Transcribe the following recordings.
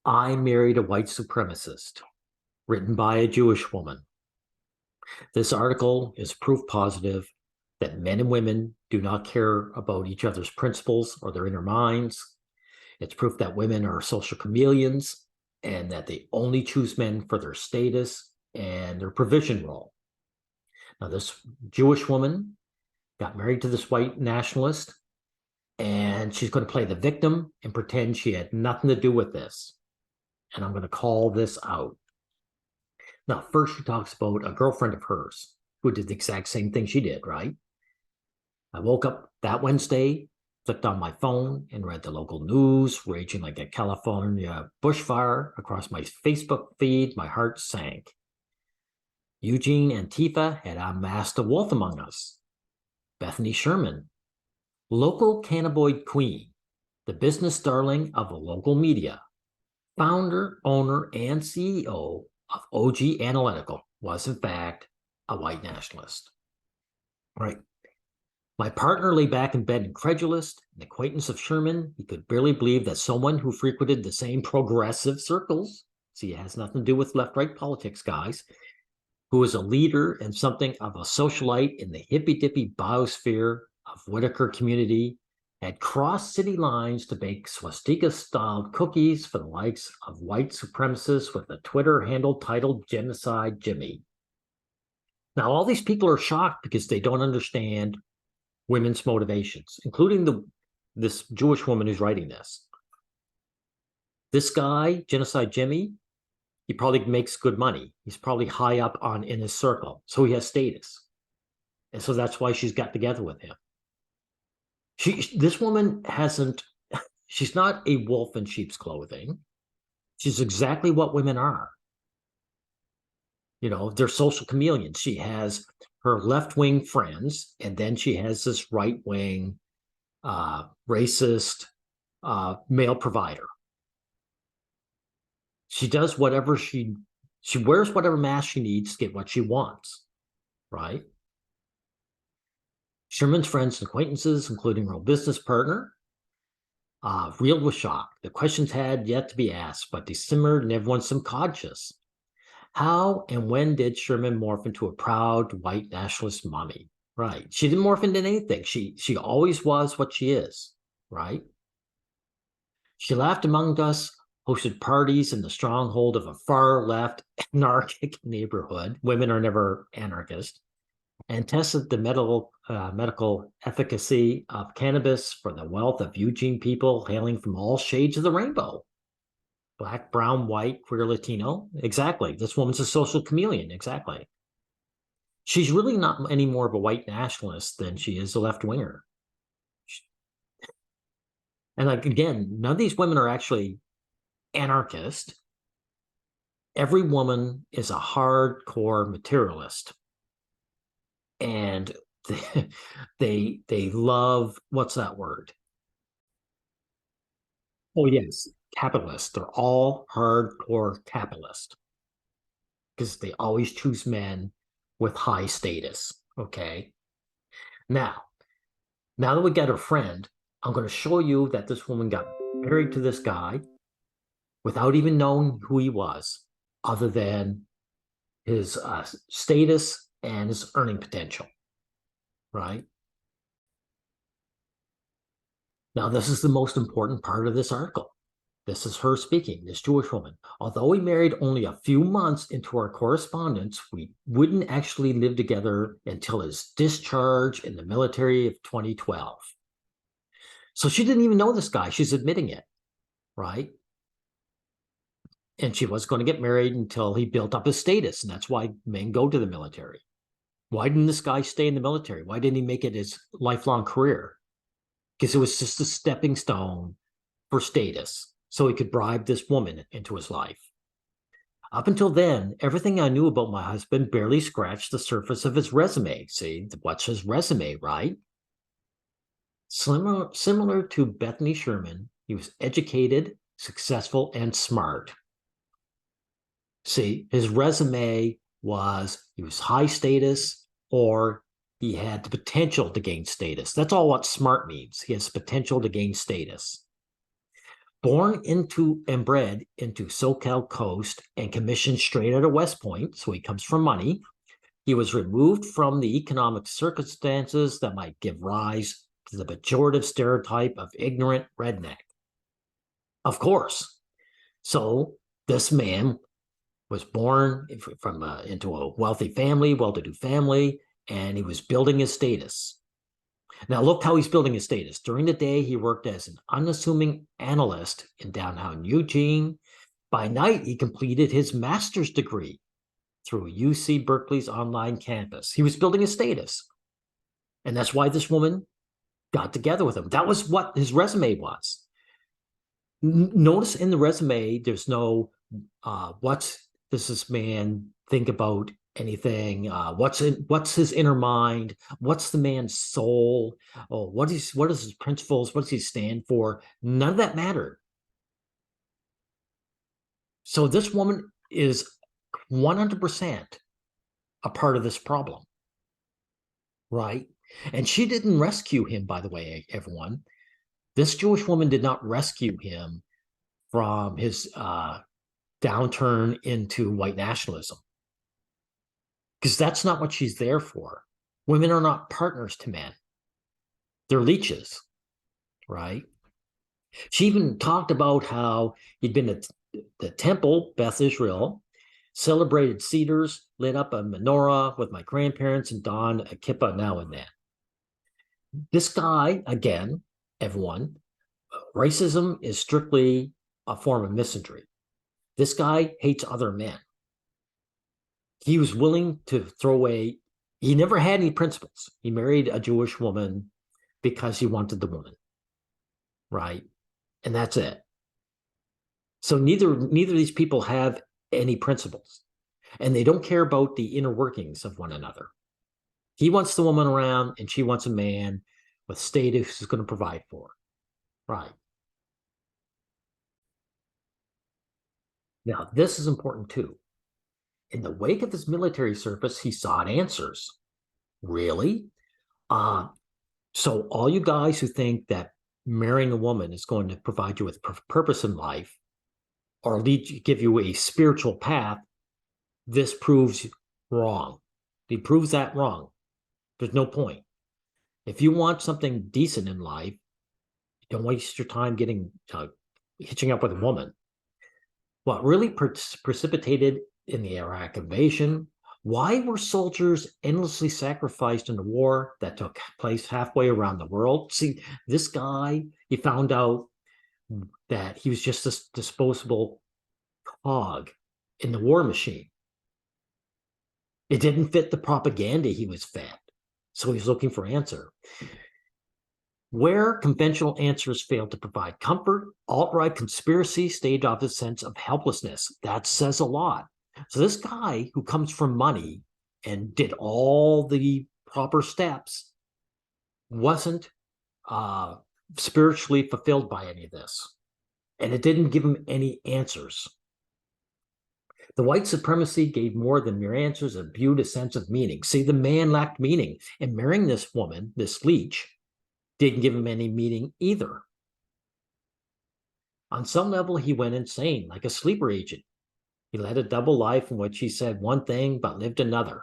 I Married a White Supremacist, written by a Jewish woman. This article is proof positive that men and women do not care about each other's principles or their inner minds. It's proof that women are social chameleons and that they only choose men for their status and their provision role. Now, this Jewish woman got married to this white nationalist, and she's going to play the victim and pretend she had nothing to do with this. And I'm going to call this out. Now, first she talks about a girlfriend of hers who did the exact same thing she did, right? I woke up that Wednesday, flicked on my phone, and read the local news raging like a California bushfire across my Facebook feed. My heart sank. Eugene Antifa had unmasked a wolf among us. Bethany Sherman, local cannabinoid queen, the business darling of the local media, founder, owner, and CEO of OG Analytical, was in fact a white nationalist. Right. My partner lay back in bed incredulous, an acquaintance of Sherman. He could barely believe that someone who frequented the same progressive circles, see, it has nothing to do with left-right politics, guys, who was a leader and something of a socialite in the hippy-dippy biosphere of Whitaker community, had crossed city lines to bake swastika-styled cookies for the likes of white supremacists with a Twitter handle titled Genocide Jimmy. Now, all these people are shocked because they don't understand women's motivations, including this Jewish woman who's writing this. This guy, Genocide Jimmy, he probably makes good money. He's probably high up in his circle, so he has status. And so that's why she's got together with him. This woman she's not a wolf in sheep's clothing. She's exactly what women are. You know, they're social chameleons. She has her left-wing friends, and then she has this right-wing, racist male provider. She does whatever she wears whatever mask she needs to get what she wants, right? Sherman's friends and acquaintances, including her own business partner, reeled with shock. The questions had yet to be asked, but they simmered in everyone's subconscious. How and when did Sherman morph into a proud white nationalist mommy? Right. She didn't morph into anything. She always was what she is, right? She laughed among us, hosted parties in the stronghold of a far-left anarchic neighborhood. Women are never anarchist. And tested the medical efficacy of cannabis for the wealth of Eugene people hailing from all shades of the rainbow. Black, brown, white, queer, Latino. Exactly. This woman's a social chameleon. Exactly. She's really not any more of a white nationalist than she is a left-winger. And like, again, none of these women are actually anarchist. Every woman is a hardcore materialist. And they love, what's that word? Oh, yes, capitalist. They're all hardcore capitalist because they always choose men with high status. Okay. Now that we got her friend, I'm going to show you that this woman got married to this guy without even knowing who he was, other than his status and his earning potential, right? Now, this is the most important part of this article. This is her speaking, this Jewish woman. Although we married only a few months into our correspondence, we wouldn't actually live together until his discharge in the military of 2012. So she didn't even know this guy. She's admitting it, right? And she was going to get married until he built up his status. And that's why men go to the military. Why didn't this guy stay in the military? Why didn't he make it his lifelong career? Because it was just a stepping stone for status, so he could bribe this woman into his life. Up until then, everything I knew about my husband barely scratched the surface of his resume. See, what's his resume, right? Similar to Bethany Sherman, he was educated, successful, and smart. See, his resume was he was high status, or he had the potential to gain status. That's all what smart means. He has potential to gain status. born into and bred into SoCal Coast and commissioned straight out of West Point, so he comes from money. He was removed from the economic circumstances that might give rise to the pejorative stereotype of ignorant redneck. Of course. So this man was born from into a wealthy family, well-to-do family, and he was building his status. Now, look how he's building his status. During the day, he worked as an unassuming analyst in downtown Eugene. By night, he completed his master's degree through UC Berkeley's online campus. He was building his status. And that's why this woman got together with him. That was what his resume was. Notice in the resume, there's no, what does this man think about anything? What's his inner mind? What's the man's soul? Oh, what is his principles? What does he stand for? None of that mattered. So this woman is 100% a part of this problem, right? And she didn't rescue him, by the way, everyone. This Jewish woman did not rescue him from his downturn into white nationalism, because that's not what she's there for. Women are not partners to men. They're leeches, right? She even talked about how he'd been at the temple, Beth Israel, celebrated seders, lit up a menorah with my grandparents, and donned a kippah now and then. This guy, again, everyone, racism is strictly a form of misandry. This guy hates other men. He was willing to throw away, he never had any principles. He married a Jewish woman because he wanted the woman, right? And that's it. So neither of these people have any principles, and they don't care about the inner workings of one another. He wants the woman around, and she wants a man with status who's going to provide for her, right? Now, this is important too. In the wake of his military service, he sought answers. Really? So all you guys who think that marrying a woman is going to provide you with purpose in life or give you a spiritual path, this proves wrong. He proves that wrong. There's no point. If you want something decent in life, don't waste your time hitching up with a woman. What really precipitated in the Iraq invasion, why were soldiers endlessly sacrificed in a war that took place halfway around the world? See, this guy, he found out that he was just this disposable cog in the war machine. It didn't fit the propaganda he was fed, so he's looking for answer. Where conventional answers failed to provide comfort, alt-right conspiracy staved off a sense of helplessness. That says a lot. So this guy who comes from money and did all the proper steps wasn't spiritually fulfilled by any of this. And it didn't give him any answers. The white supremacy gave more than mere answers and imbued a sense of meaning. See, the man lacked meaning. And marrying this woman, this leech, didn't give him any meaning either. On some level, he went insane, like a sleeper agent. He led a double life in which he said one thing but lived another.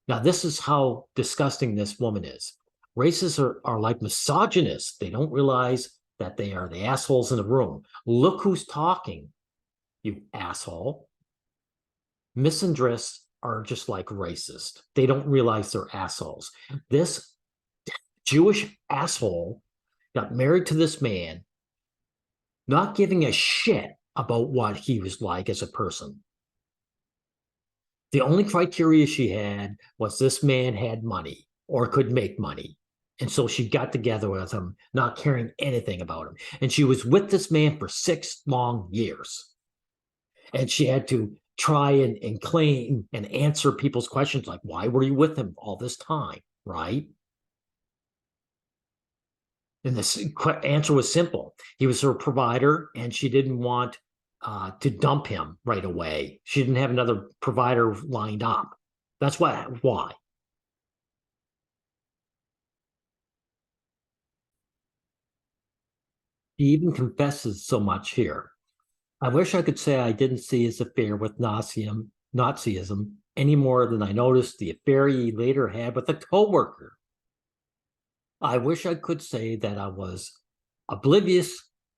Now, this is how disgusting this woman is. Racists are like misogynists. They don't realize that they are the assholes in the room. Look who's talking, you asshole. Misandrists are just like racists. They don't realize they're assholes. This Jewish asshole got married to this man, not giving a shit about what he was like as a person. The only criteria she had was this man had money or could make money. And so she got together with him, not caring anything about him. And she was with this man for 6 long years. And she had to try and claim and answer people's questions like, why were you with him all this time, right? And the answer was simple. He was her provider, and she didn't want to dump him right away. She didn't have another provider lined up. That's why. He even confesses so much here. I wish I could say I didn't see his affair with Nazism any more than I noticed the affair he later had with a coworker. I wish I could say that I was oblivious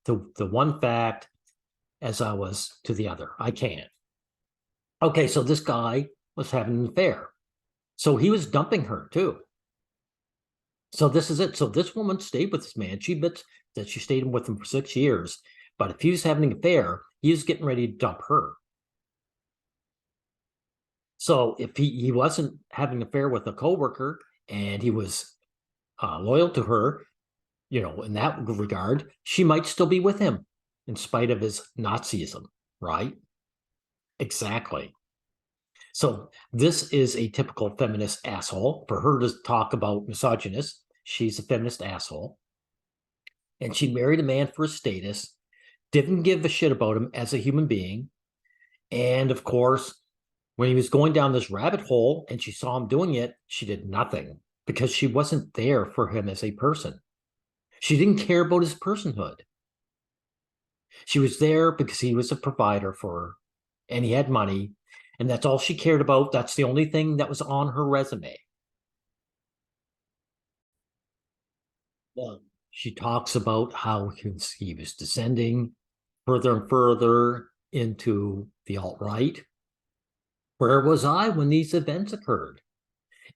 to the one fact as I was to the other. I can't. Okay, so this guy was having an affair. So he was dumping her too. So this is it. So this woman stayed with this man. She admits that she stayed with him for 6 years. But if he was having an affair, he was getting ready to dump her. So if he wasn't having an affair with a coworker and he was loyal to her, in that regard, she might still be with him in spite of his Nazism, right? Exactly. So this is a typical feminist asshole. For her to talk about misogynist, she's a feminist asshole. And she married a man for his status, didn't give a shit about him as a human being. And of course, when he was going down this rabbit hole and she saw him doing it, she did nothing because she wasn't there for him as a person. She didn't care about his personhood. She was there because he was a provider for her and he had money. And that's all she cared about. That's the only thing that was on her resume. Well, she talks about how he was descending further and further into the alt-right. Where was I when these events occurred?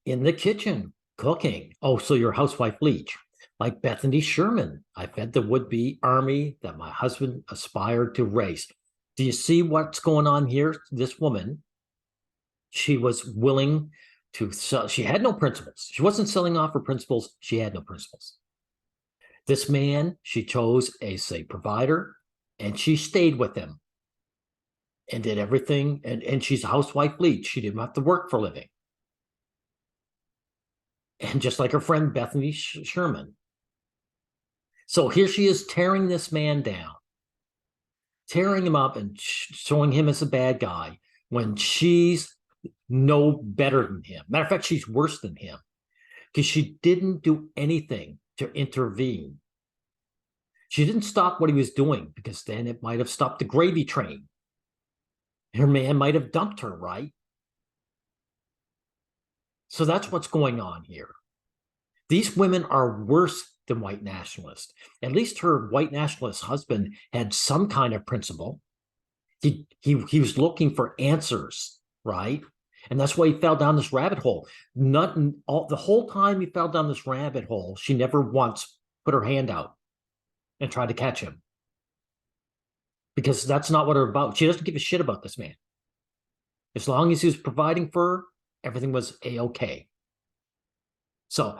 In the kitchen, cooking. Oh, so you're housewife leech. Like Bethany Sherman, I fed the would-be army that my husband aspired to raise. Do you see what's going on here? This woman, she was willing to sell. She had no principles. She wasn't selling off her principles. She had no principles. This man, she chose as a provider, and she stayed with him and did everything. And she's a housewife leech. She didn't have to work for a living. And just like her friend Bethany Sherman. So here she is tearing this man down, tearing him up and showing him as a bad guy when she's no better than him. Matter of fact, she's worse than him because she didn't do anything to intervene. She didn't stop what he was doing because then it might have stopped the gravy train. Her man might have dumped her, right? So that's what's going on here. These women are worse than white nationalists. At least her white nationalist husband had some kind of principle. He was looking for answers, right? And that's why he fell down this rabbit hole. The whole time he fell down this rabbit hole, she never once put her hand out and tried to catch him. Because that's not what her about. She doesn't give a shit about this man. As long as he was providing for her, everything was a-okay. So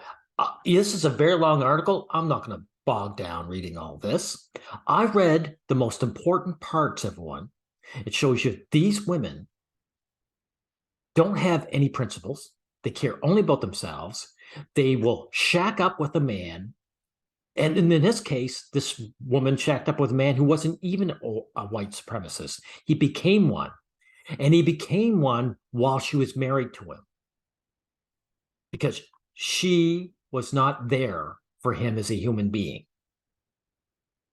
this is a very long article. I'm not going to bog down reading all this. I read the most important parts, everyone. It shows you these women don't have any principles. They care only about themselves. They will shack up with a man. And in this case, this woman shacked up with a man who wasn't even a white supremacist. He became one. And he became one while she was married to him. Because she was not there for him as a human being.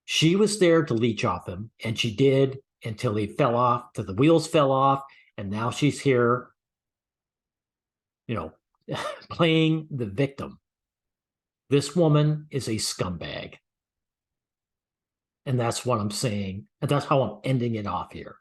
She was there to leech off him, and she did until he fell off, till the wheels fell off, and now she's here, playing the victim. This woman is a scumbag. And that's what I'm saying. And that's how I'm ending it off here.